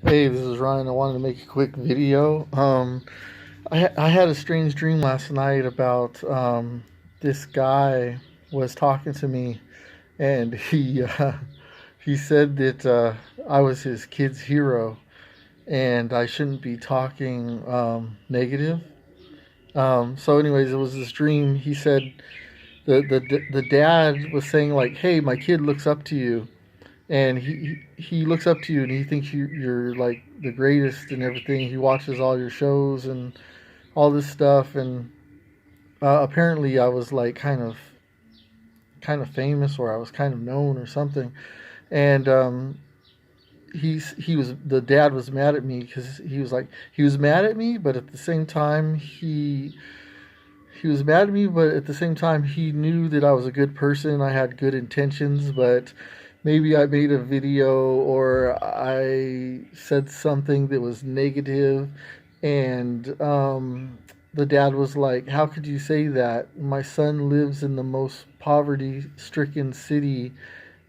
Hey, this is Ryan. I wanted to make a quick video. I had a strange dream last night about this guy was talking to me, and he said that I was his kid's hero, and I shouldn't be talking negative. So, anyways, it was this dream. He said the dad was saying like, "Hey, my kid looks up to you." And he looks up to you and he thinks you're like the greatest and everything. He watches all your shows and all this stuff, and apparently I was like kind of famous, or I was kind of known or something. And he was the dad was mad at me because he was mad at me, but at the same time he was mad at me, but at the same time, he knew that I was a good person. I had good intentions, but maybe I made a video or I said something that was negative, and the dad was like, "How could you say that? My son lives in the most poverty-stricken city,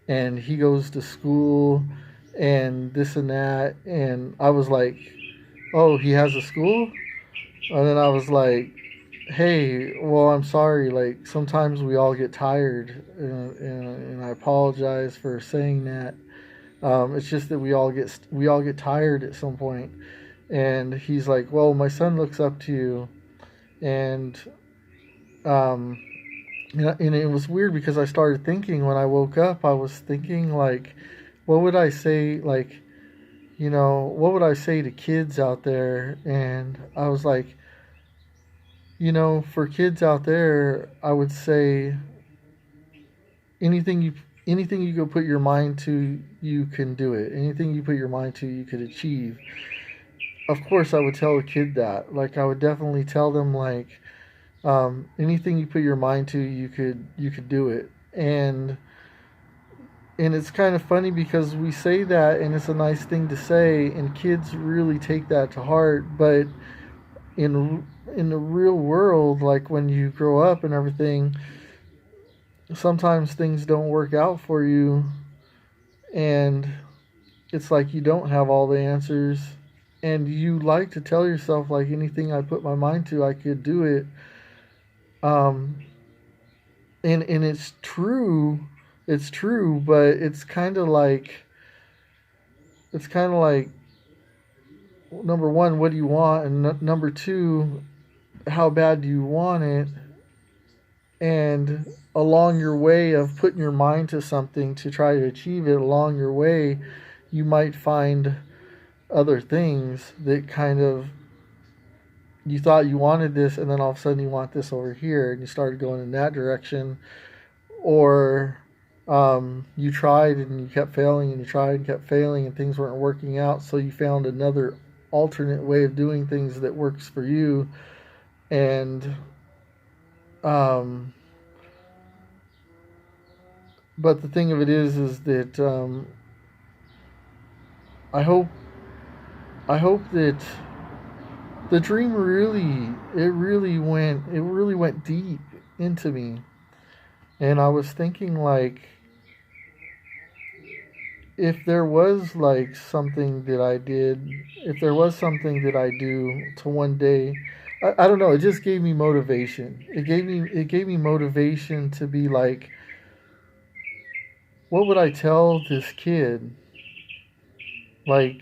and he goes to school, and this and that." And I was like, "Oh, he has a school?" And then I was like, "Hey, well, I'm sorry. Like, sometimes we all get tired, and I apologize for saying that. It's just that we all get tired at some point." And he's like, "Well, my son looks up to you." And um, and it was weird because I started thinking when I woke up. I was thinking like, what would I say? Like, what would I say to kids out there? And I was like, for kids out there, I would say anything you anything you go put your mind to, you can do it. Anything you put your mind to, you could achieve. Of course, I would tell a kid that. Like, I would definitely tell them like, anything you put your mind to, you could do it. And it's kind of funny because we say that, and it's a nice thing to say, and kids really take that to heart. But in the real world, like when you grow up and everything, sometimes things don't work out for you, and it's like you don't have all the answers, and you like to tell yourself like, anything I put my mind to, I could do it. um and it's true, but it's kind of like number one, what do you want, and number two, how bad do you want it? And along your way of putting your mind to something to try to achieve it, along your way you might find other things that kind of, you thought you wanted this, and then all of a sudden you want this over here, and you started going in that direction. Or you tried and you kept failing, and you tried and kept failing, and things weren't working out, so you found another alternate way of doing things that works for you. And um, but the thing of it is that I hope I hope that the dream really went deep into me. And I was thinking like, if there was like something that I did, if there was something that I do to one day, I don't know, it just gave me motivation. It gave me motivation to be like, what would I tell this kid? Like,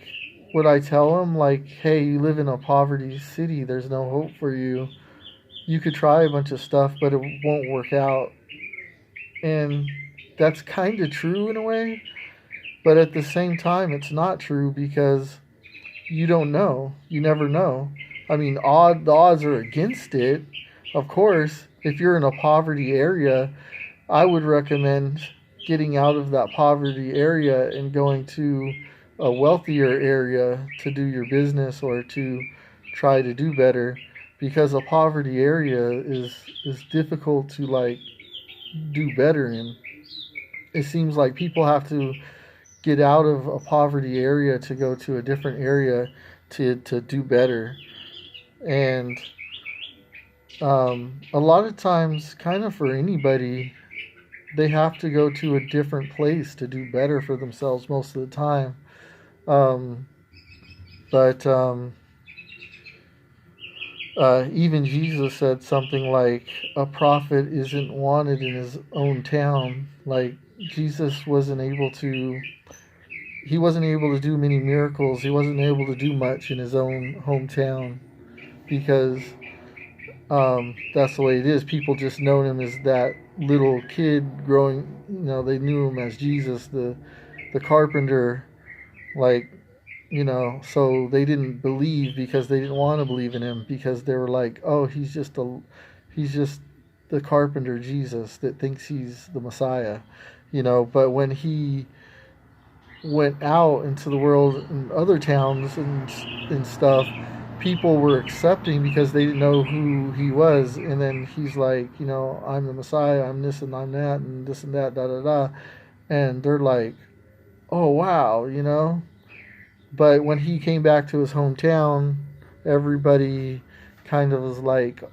would I tell him like, "Hey, you live in a poverty city, there's no hope for you. You could try a bunch of stuff, but it won't work out." And that's kind of true in a way, but at the same time it's not true, because you don't know. You never know. I mean, the odds are against it. Of course, if you're in a poverty area, I would recommend getting out of that poverty area and going to a wealthier area to do your business or to try to do better, because a poverty area is difficult to like do better in. It seems like people have to get out of a poverty area to go to a different area to do better. And a lot of times, kind of for anybody, they have to go to a different place to do better for themselves most of the time. Um, But even Jesus said something like, a prophet isn't wanted in his own town. Like, Jesus wasn't able to, he wasn't able to do many miracles. He wasn't able to do much in his own hometown because that's the way it is. People just know him as that little kid growing, they knew him as Jesus, the carpenter, like, so they didn't believe because they didn't want to believe in him because they were like, oh, he's just the carpenter Jesus that thinks he's the Messiah, but when he went out into the world in other towns and stuff, people were accepting because they didn't know who he was. And then he's like, I'm the Messiah, I'm this and I'm that and this and that, da da da. And they're like, oh, wow. But when he came back to his hometown, everybody kind of was like,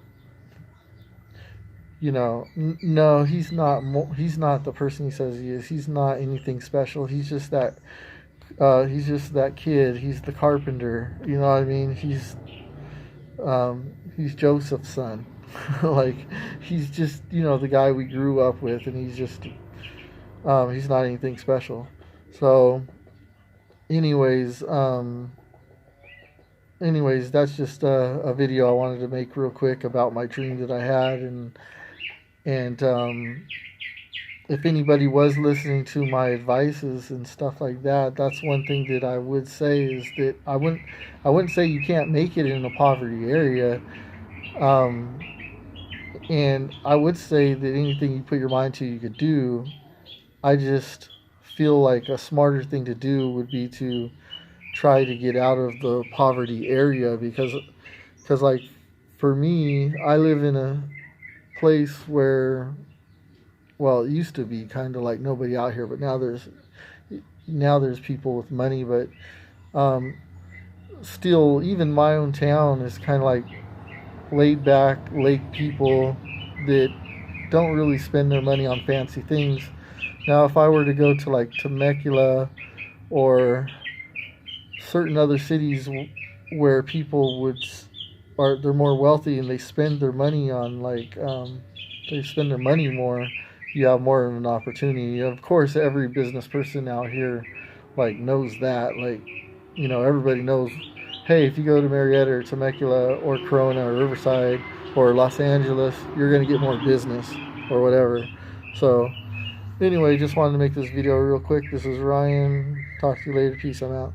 no, he's not. He's not the person he says he is. He's not anything special. He's just that. He's just that kid. He's the carpenter. You know what I mean? He's Joseph's son. Like, he's just the guy we grew up with, and he's not anything special. So, anyways, that's just a video I wanted to make real quick about my dream that I had, and if anybody was listening to my advices and stuff like that, that's one thing that I would say is that I wouldn't say you can't make it in a poverty area, and I would say that anything you put your mind to, you could do. I just feel like a smarter thing to do would be to try to get out of the poverty area because like, for me, I live in a place where, well, it used to be kind of like nobody out here, but now there's people with money, but still, even my own town is kind of like laid back lake people that don't really spend their money on fancy things. Now, if I were to go to like Temecula or certain other cities where people they're more wealthy and they spend their money on they spend their money more, you have more of an opportunity. Of course, every business person out here knows that. Everybody knows, hey, if you go to Marietta or Temecula or Corona or Riverside or Los Angeles, you're going to get more business or whatever. So anyway, just wanted to make this video real quick. This is Ryan. Talk to you later. Peace. I'm out.